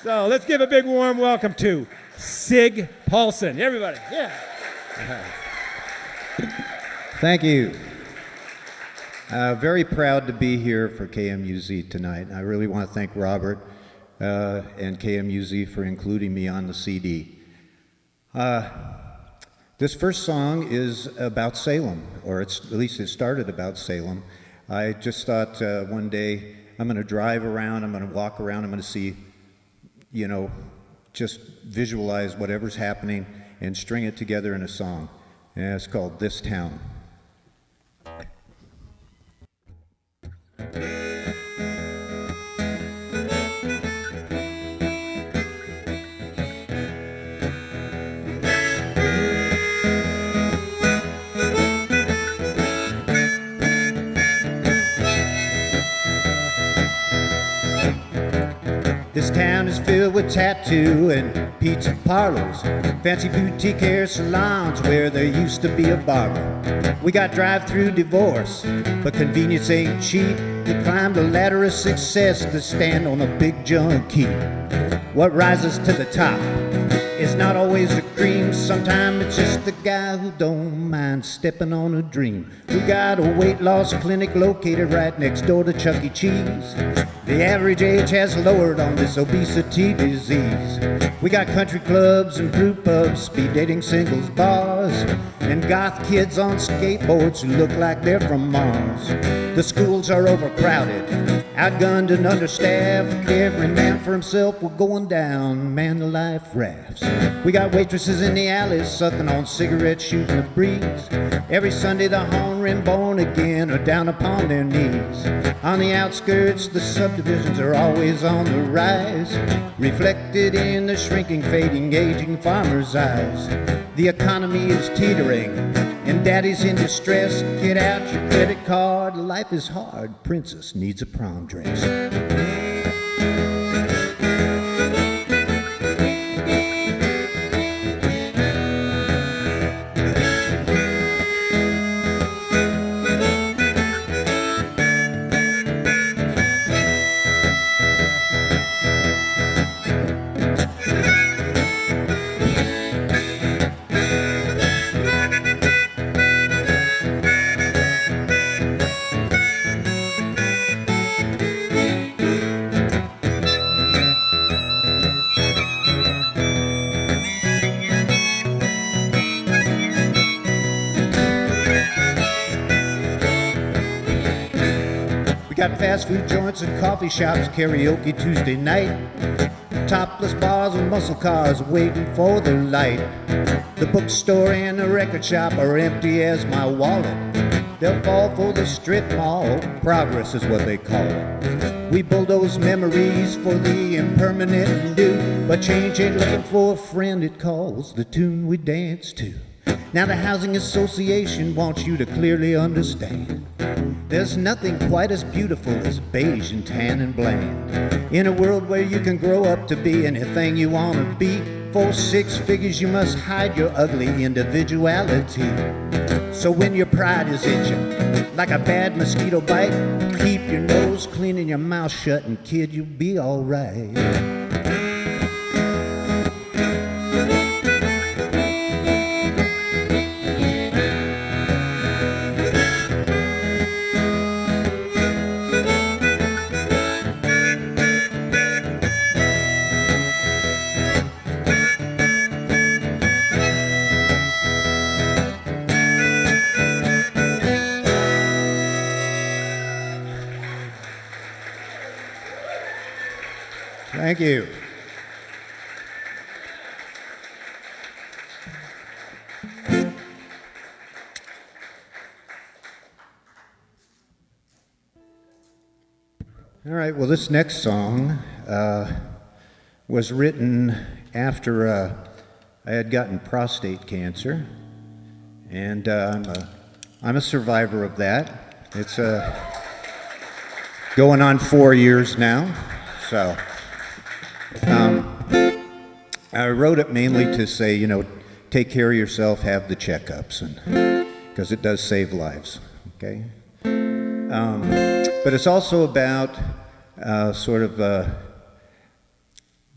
So let's give a big warm welcome to Sig Paulson. Everybody, yeah. Thank you. Very proud to be here for KMUZ tonight. I really want to thank Robert and KMUZ for including me on the CD. This first song is about Salem, or at least it started about Salem. I just thought one day I'm going to drive around, I'm going to walk around, I'm going to see, you know, just visualize whatever's happening and string it together in a song. And it's called This Town. This town is filled with tattoo and pizza parlors, fancy boutique hair salons where there used to be a barber. We got drive-through divorce, but convenience ain't cheap. You climb the ladder of success to stand on a big junkie. What rises to the top is not always the cream. Sometimes it's just the guy who don't mind stepping on a dream. We got a weight loss clinic located right next door to Chuck E. Cheese. The average age has lowered on this obesity disease. We got country clubs and brew pubs, speed dating singles bars, and goth kids on skateboards who look like they're from Mars. The schools are overcrowded, outgunned and understaffed. Every man for himself, we're going down, man, the life rafts. We got waitresses in the alleys sucking on cigarettes, shooting the breeze. Every Sunday the hungry and born again are down upon their knees. On the outskirts, the subdivisions are always on the rise, reflected in the shrinking, fading, aging farmers' eyes. The economy is teetering, and daddy's in distress. Get out your credit card, life is hard, princess needs a prom dress. Got fast food joints and coffee shops, karaoke Tuesday night, topless bars and muscle cars waiting for their light. The bookstore and the record shop are empty as my wallet. They'll fall for the strip mall, progress is what they call it. We bulldoze memories for the impermanent new, but change ain't looking for a friend, it calls the tune we dance to. Now the Housing Association wants you to clearly understand, there's nothing quite as beautiful as beige and tan and bland. In a world where you can grow up to be anything you want to be, for 6 figures you must hide your ugly individuality. So when your pride is itching like a bad mosquito bite, keep your nose clean and your mouth shut, and kid, you'll be alright. Thank you. All right, well, this next song was written after I had gotten prostate cancer, and I'm a survivor of that. It's going on 4 years now. So I wrote it mainly to say, you know, take care of yourself, have the checkups, and because it does save lives, okay? But it's also about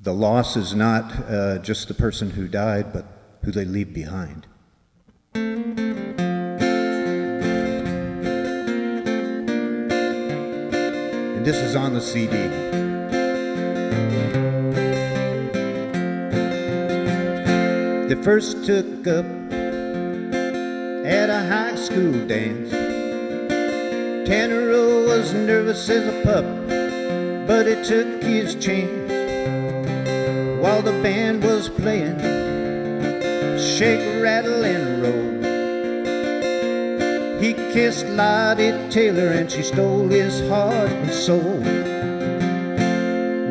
the loss is not just the person who died, but who they leave behind. And this is on the CD. They first took up at a high school dance. Tanner was nervous as a pup, but he took his chance. While the band was playing, shake, rattle, and roll, he kissed Lottie Taylor and she stole his heart and soul.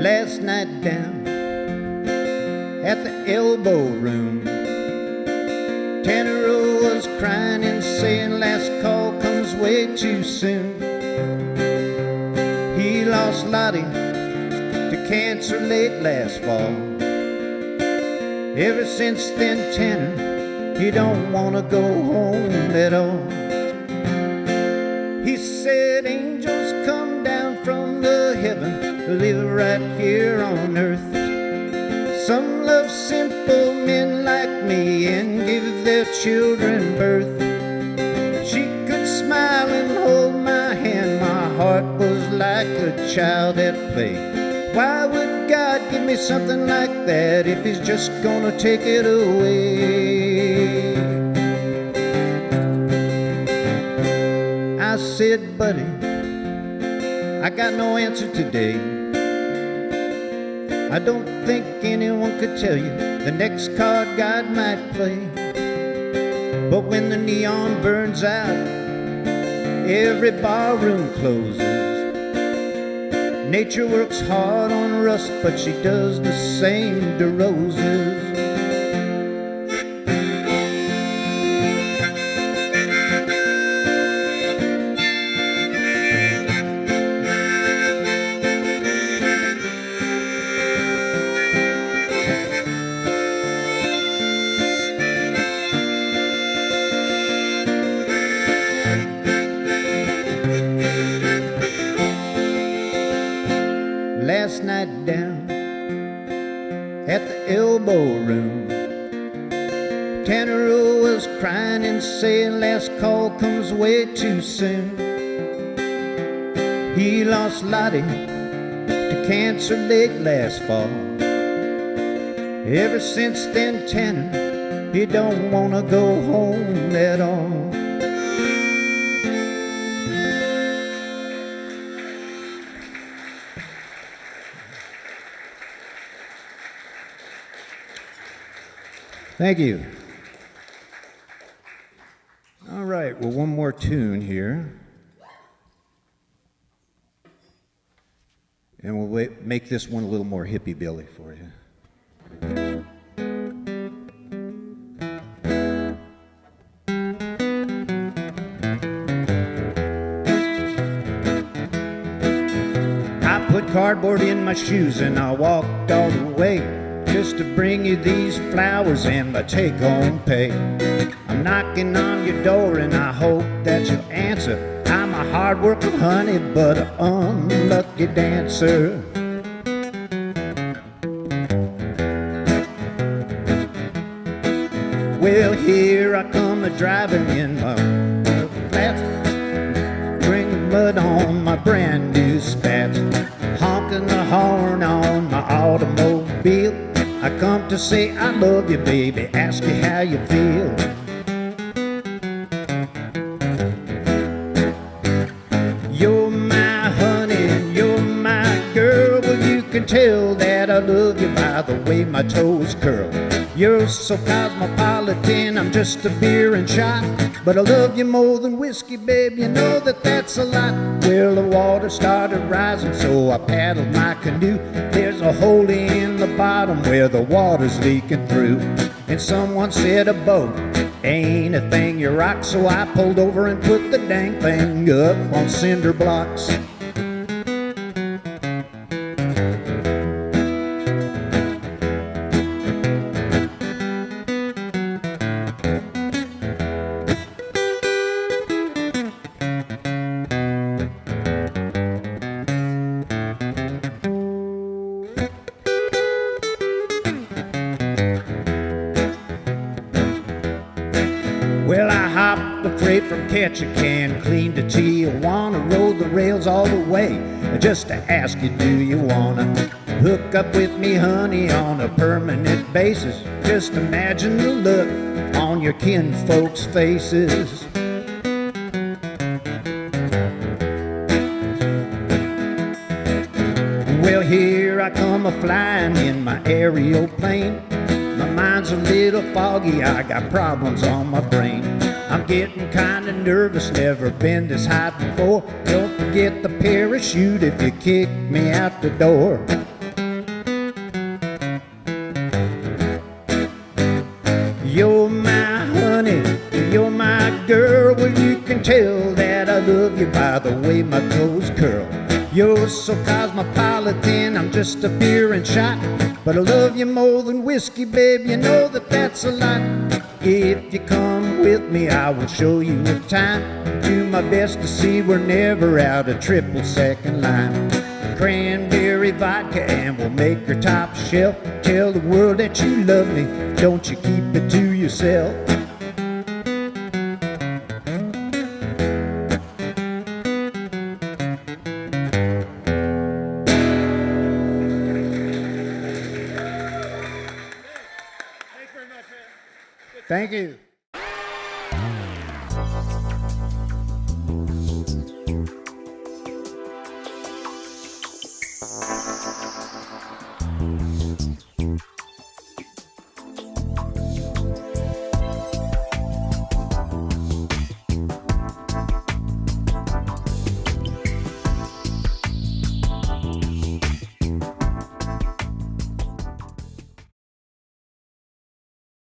Last night down at the Elbow Room, Tanner was crying and saying last call comes way too soon. He lost Lottie to cancer late last fall. Ever since then, Tanner, he don't want to go home at all. He said angels come down from the heaven to live right here on earth. Some love simple men like me and give their children birth. She could smile and hold my hand, my heart was like a child at play. Why would God give me something like that if He's just gonna take it away? I said, buddy, I got no answer today. I don't think anyone could tell you the next card God might play. But when the neon burns out, every barroom closes. Nature works hard on rust, but she does the same to roses. Last night down at the Elbow Room, Tanner was crying and saying last call comes way too soon. He lost Lottie to cancer late last fall. Ever since then, Tanner, he don't want to go home at all. Thank you. All right, well, one more tune here. And we'll make this one a little more hippie-billy for you. I put cardboard in my shoes and I walked all the way just to bring you these flowers and my take-home pay. I'm knocking on your door and I hope that you'll answer. I'm a hard-working honey, but an unlucky dancer. Well, here I come a-driving in my flat, bring mud on my brand new spats, honking the horn on my automobile. I come to say I love you, baby, ask you how you feel. You're my honey and you're my girl. Well, you can tell that I love you by the way my toes curl. You're so cosmopolitan, I'm just a beer and shot. But I love you more than whiskey, babe, you know that that's a lot. Well, the water started rising, so I paddled my canoe. There's a hole in the bottom where the water's leaking through. And someone said a boat ain't a thing you rock, so I pulled over and put the dang thing up on cinder blocks. straight from Ketchikan, clean to Tijuana, rode the rails all the way. Just to ask you, do you wanna hook up with me, honey, on a permanent basis? Just imagine the look on your kinfolks' faces. Well, here I come a-flying in my aerial plane. My mind's a little foggy, I got problems on my brain. I'm getting kinda nervous, never been this high before. Don't forget the parachute if you kick me out the door. You're my honey, you're my girl. Well, you can tell that I love you by the way my toes curl. You're so cosmopolitan, I'm just a beer and shot. But I love you more than whiskey, babe, you know that that's a lot. If you come with me, I will show you a time. Do my best to see we're never out of triple second line. Cranberry vodka and we'll make her top shelf. Tell the world that you love me, don't you keep it to yourself. Thank you.